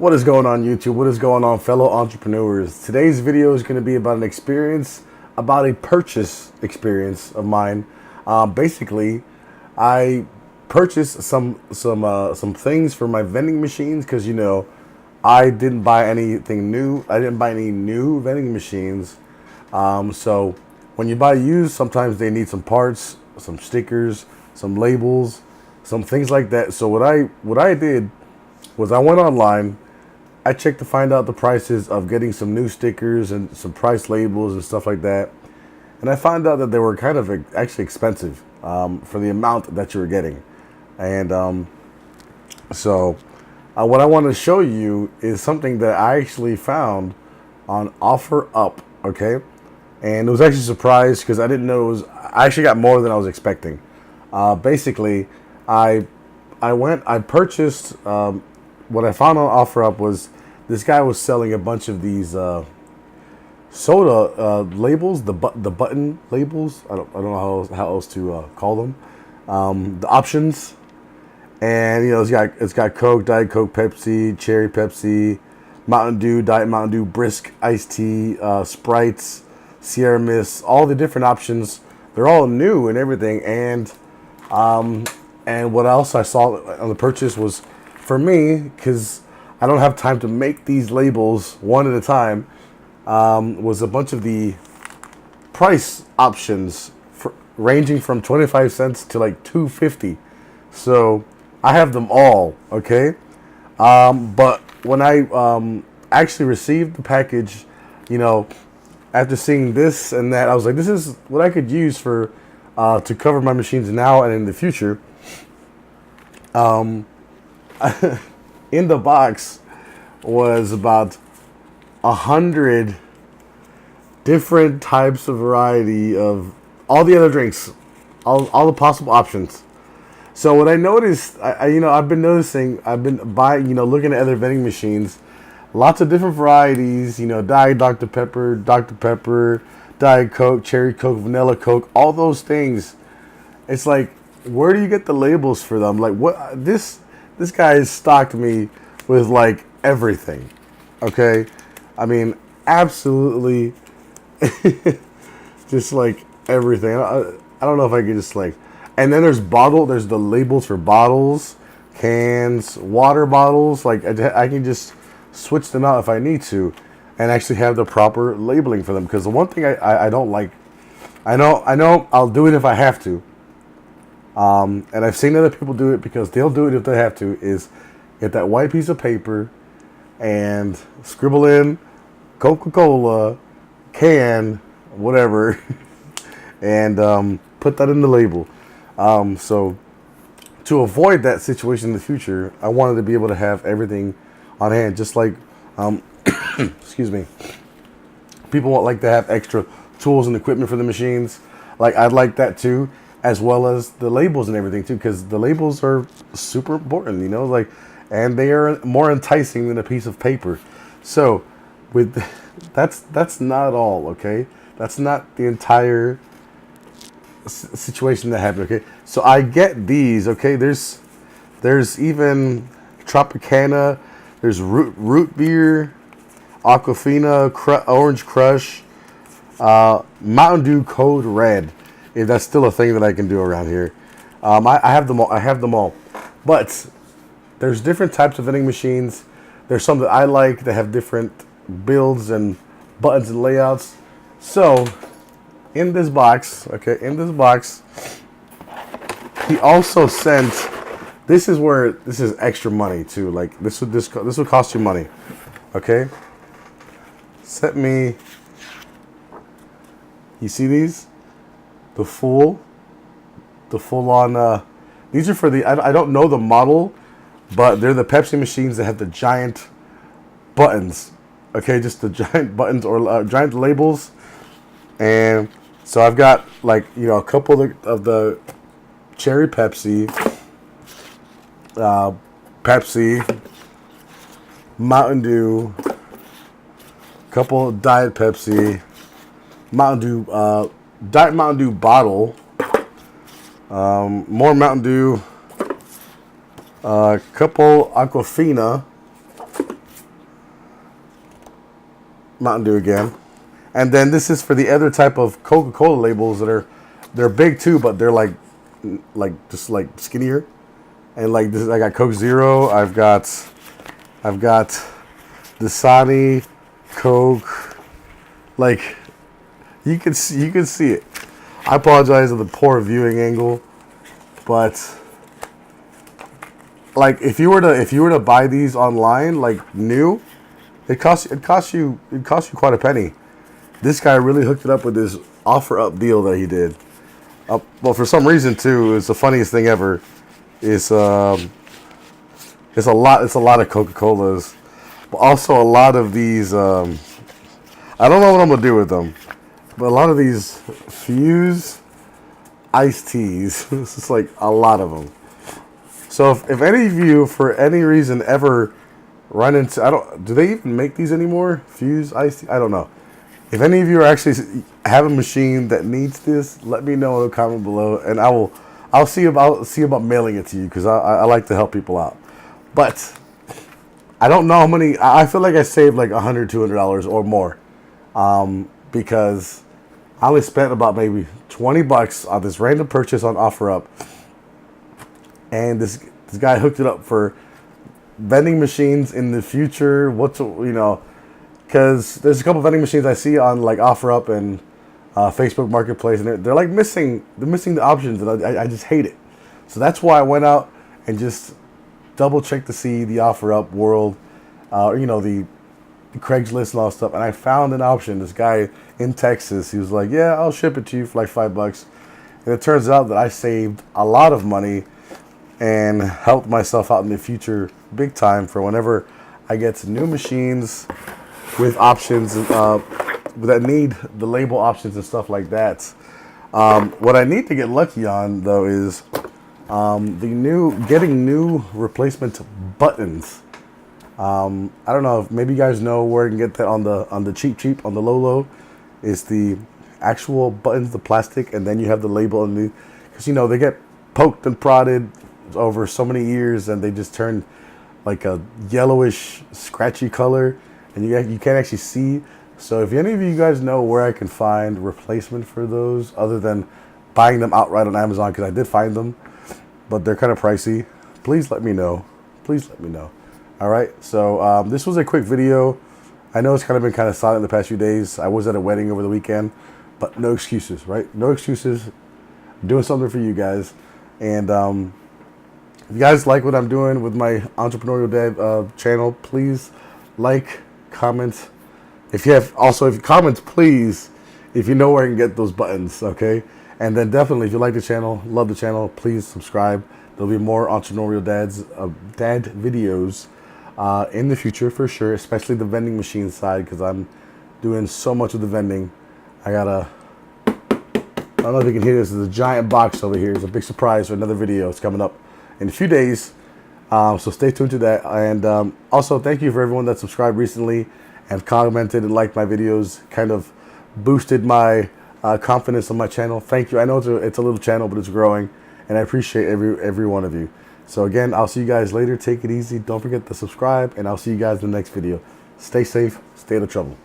What is going on YouTube? What is going on fellow entrepreneurs? Today's video is going to be about an experience, about a purchase experience of mine. Basically, I purchased some things for my vending machines because I didn't buy anything new. I didn't buy any new vending machines. So when you buy used, sometimes they need some parts, some stickers, some labels, some things like that. So what I did was I went online. I checked to find out the prices of getting some new stickers and some price labels and stuff like that. And I found out that they were kind of actually expensive for the amount that you were getting. And so what I want to show you is something that I actually found on OfferUp, okay? And it was actually a surprise because I didn't know it was, I actually got more than I was expecting. Basically, I purchased, what I found on OfferUp was this guy was selling a bunch of these soda labels, the button labels. I don't know how else to call them. The options, and it's got Coke, Diet Coke, Pepsi, Cherry Pepsi, Mountain Dew, Diet Mountain Dew, Brisk iced tea, Sprites, Sierra Mist, all the different options. They're all new and everything. And what else I saw on the purchase was, for me, because I don't have time to make these labels one at a time, was a bunch of the price options ranging from 25 cents to like $2.50. So I have them all, okay? But when I actually received the package, after seeing this and that, I was like, this is what I could use for to cover my machines now and in the future. In the box was about 100 different types of variety of all the other drinks, all the possible options. So what I noticed, I've been noticing, I've been buying, looking at other vending machines, lots of different varieties, Diet Dr. Pepper, Diet Coke, Cherry Coke, Vanilla Coke, all those things. It's like, where do you get the labels for them? Like, what this guy has stocked me with like everything. Okay, I mean, absolutely, just like everything. I don't know if I could just like, and then there's the labels for bottles, cans, water bottles. Like I can just switch them out if I need to, and actually have the proper labeling for them. Because the one thing I don't like, I know I'll do it if I have to. And I've seen other people do it because they'll do it if they have to, is get that white piece of paper and scribble in Coca-Cola, can, whatever, and put that in the label. So to avoid that situation in the future, I wanted to be able to have everything on hand, just like, excuse me, people want like to have extra tools and equipment for the machines. Like, I'd like that too, as well as the labels and everything too, because the labels are super important, and they are more enticing than a piece of paper. So with that's not all, okay? That's not the entire situation that happened, okay? So I get these, okay? There's even Tropicana, there's root beer, Aquafina, Orange Crush, Mountain Dew Code Red. If that's still a thing that I can do around here. I have them all. But there's different types of vending machines. There's some that I like that have different builds and buttons and layouts. So in this box, he also sent, this is extra money too. Like this would cost you money. Okay? Sent me, you see these? The full on, these are for the, I don't know the model, but they're the Pepsi machines that have the giant buttons. Okay, just the giant buttons or giant labels. And so I've got like, a couple of the Cherry Pepsi, Mountain Dew, couple of Diet Pepsi, Mountain Dew, Diet Mountain Dew bottle, more Mountain Dew, couple Aquafina, Mountain Dew again. And then this is for the other type of Coca-Cola labels that they're big too, but they're like just like skinnier. And like this, I got Coke Zero. I've got Dasani, Coke. Like you can see it. I apologize for the poor viewing angle, but like if you were to buy these online like new, it costs you quite a penny. This guy really hooked it up with this offer up deal that he did. Well, for some reason too, it's the funniest thing ever. It's a lot of Coca-Colas, but also a lot of these. I don't know what I'm gonna do with them, but a lot of these Fuse iced teas. It's just like a lot of them. So if any of you, for any reason, ever run into, do they even make these anymore? Fuse iced tea? I don't know. If any of you are actually have a machine that needs this, let me know in the comment below, and I'll see about mailing it to you, because I like to help people out. But I don't know how many. I feel like I saved like $100, $200 or more, because I only spent about maybe $20 on this random purchase on OfferUp, and this guy hooked it up for vending machines in the future. Because there's a couple vending machines I see on like OfferUp and Facebook Marketplace, and they're like missing the options, and I just hate it. So that's why I went out and just double checked to see the OfferUp world, the Craigslist and all that stuff, and I found an option. This guy in Texas, he was like, "Yeah, I'll ship it to you for like $5," and it turns out that I saved a lot of money and helped myself out in the future big time for whenever I get new machines with options that need the label options and stuff like that. What I need to get lucky on though is getting new replacement buttons. I don't know if maybe you guys know where you can get that on the cheap on the low. It's the actual buttons, the plastic, and then you have the label underneath, because they get poked and prodded over so many years, and they just turn like a yellowish scratchy color, and you can't actually see. So if any of you guys know where I can find replacement for those, other than buying them outright on Amazon, because I did find them, but they're kind of pricey, please let me know. All right, so this was a quick video. I know it's kind of been kind of silent the past few days. I was at a wedding over the weekend, but no excuses, right? No excuses. I'm doing something for you guys. And if you guys like what I'm doing with my Entrepreneurial Dad channel, please like, comment. If you comment, please, if you know where I can get those buttons, okay? And then definitely, if you like the channel, love the channel, please subscribe. There'll be more Entrepreneurial Dad videos in the future for sure, especially the vending machine side, because I'm doing so much of the vending. I don't know if you can hear this. There's a giant box over here. It's a big surprise for another video. It's coming up in a few days. So stay tuned to that. And also, thank you for everyone that subscribed recently and commented and liked my videos. Kind of boosted my confidence on my channel. Thank you. I know it's a little channel, but it's growing, and I appreciate every one of you. So again, I'll see you guys later. Take it easy. Don't forget to subscribe, and I'll see you guys in the next video. Stay safe. Stay out of trouble.